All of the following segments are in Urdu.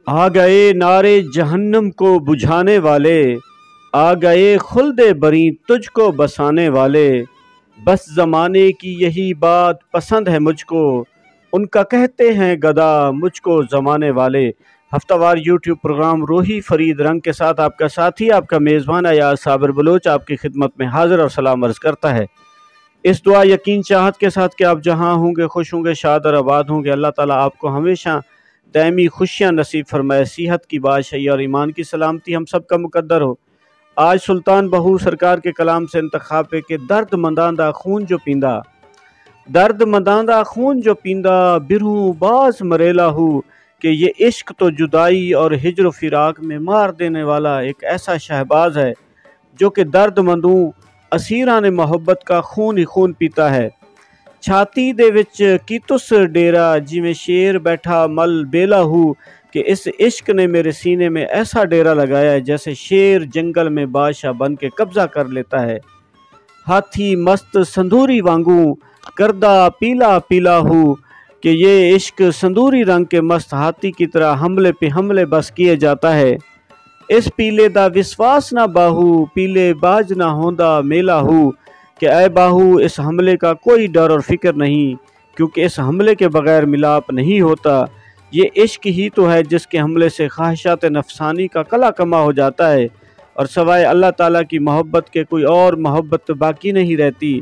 آ گئے نارے جہنم کو بجھانے والے، آ گئے خلد بری تجھ کو بسانے والے۔ بس زمانے کی یہی بات پسند ہے مجھ کو، ان کا کہتے ہیں گدا مجھ کو زمانے والے۔ ہفتہ وار یوٹیوب پروگرام روحی فرید رنگ کے ساتھ آپ کا ساتھی، آپ کا میزبان ایاز صابر بلوچ آپ کی خدمت میں حاضر اور سلام عرض کرتا ہے۔ اس دعا یقین چاہت کے ساتھ کہ آپ جہاں ہوں گے خوش ہوں گے، شاد اور آباد ہوں گے، اللہ تعالیٰ آپ کو ہمیشہ دائمی خوشیاں نصیب فرمائے، صحت کی بادشاہی اور ایمان کی سلامتی ہم سب کا مقدر ہو۔ آج سلطان بہو سرکار کے کلام سے انتخاب ہے کہ درد منداندہ خون جو پیندا، درد منداندہ خون جو پیندا، برہوں باز مریلا ہو، کہ یہ عشق تو جدائی اور ہجر و فراق میں مار دینے والا ایک ایسا شہباز ہے جو کہ درد مندوں اسیران محبت کا خون ہی خون پیتا ہے۔ چھاتی دے وچ کیتس ڈیرا جویں شیر بیٹھا مل بیلا ہو، کہ اس عشق نے میرے سینے میں ایسا ڈیرا لگایا ہے جیسے شیر جنگل میں بادشاہ بن کے قبضہ کر لیتا ہے۔ ہاتھی مست سندوری وانگوں کردہ پیلا پیلا ہو، کہ یہ عشق سندوری رنگ کے مست ہاتھی کی طرح حملے پہ حملے بس کیے جاتا ہے۔ اس پیلے دا وشواس نہ باہو، پیلے باج نہ ہوندا میلا ہو، کہ اے باہو اس حملے کا کوئی ڈر اور فکر نہیں، کیونکہ اس حملے کے بغیر ملاپ نہیں ہوتا۔ یہ عشق ہی تو ہے جس کے حملے سے خواہشات نفسانی کا کلا کما ہو جاتا ہے، اور سوائے اللہ تعالیٰ کی محبت کے کوئی اور محبت باقی نہیں رہتی۔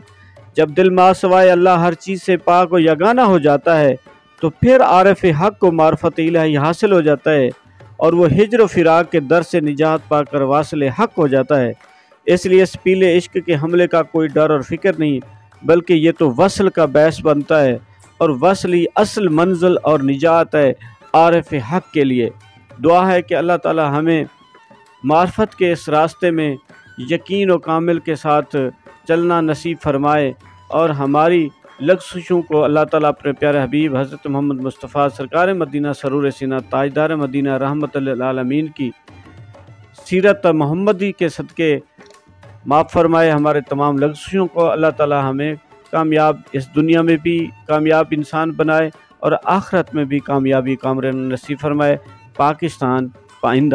جب دل ما سوائے اللہ ہر چیز سے پاک و یگانہ ہو جاتا ہے تو پھر عارف حق کو معرفت الہی حاصل ہو جاتا ہے، اور وہ ہجر و فراق کے در سے نجات پا کر واصل حق ہو جاتا ہے۔ اس لیے اس پیلے عشق کے حملے کا کوئی ڈر اور فکر نہیں، بلکہ یہ تو وصل کا باعث بنتا ہے، اور وصل ہی اصل منزل اور نجات ہے عارف حق کے لیے۔ دعا ہے کہ اللہ تعالی ہمیں معرفت کے اس راستے میں یقین و کامل کے ساتھ چلنا نصیب فرمائے، اور ہماری لغزشوں کو اللہ تعالیٰ اپنے پیارے حبیب حضرت محمد مصطفیٰ سرکار مدینہ سرور سینہ تاجدار مدینہ رحمت للعالمین کی سیرت محمدی کے صدقے معاف فرمائے۔ ہمارے تمام لغزشوں کو اللہ تعالیٰ ہمیں کامیاب، اس دنیا میں بھی کامیاب انسان بنائے اور آخرت میں بھی کامیابی کامران نصیب فرمائے۔ پاکستان پائندہ۔